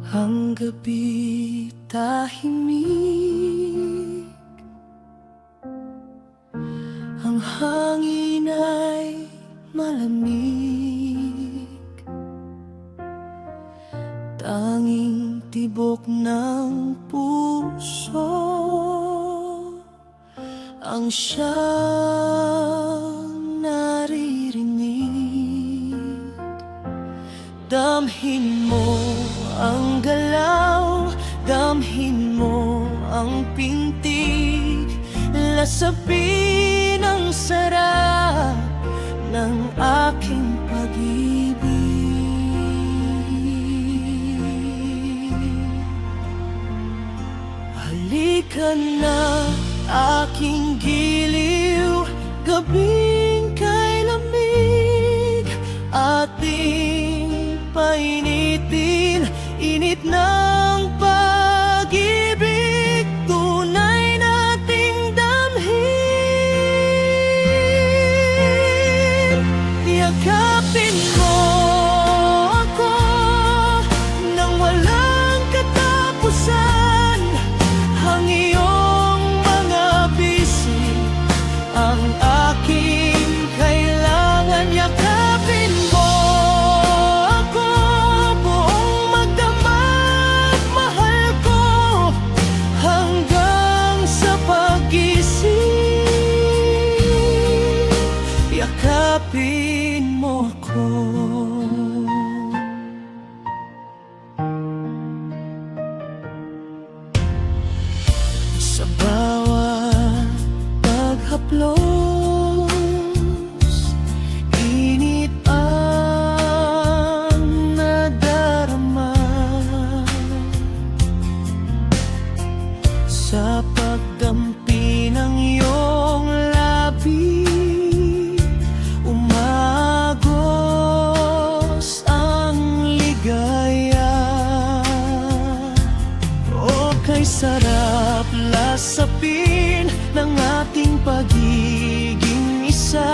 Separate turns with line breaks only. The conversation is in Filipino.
Ang gabi tahimik, ang hangin ay malamig, tanging tibok ng puso ang siyang naririnig. Damhin mo ang galaw, damhin mo ang pintig, lasapin ang sarap ng aking pag-ibig. Halika na, aking giliw, gabing kay lamig, ating painitin, init ng pag-ibig, tunay nating damhin. Yakapin mo ako nang walang katapusan, ang iyong mga bisig ang aking kailangan. Yakapin mo ako, buong magdamag, mahal ko hanggang sa pag-gising. Yakapin mo ako. Sa bawat paghaplos, init ang nadarama. Sa pagdampi ng iyong labi, umagos ang ligaya. O kay sarap lasapin ng ating pagiging isa,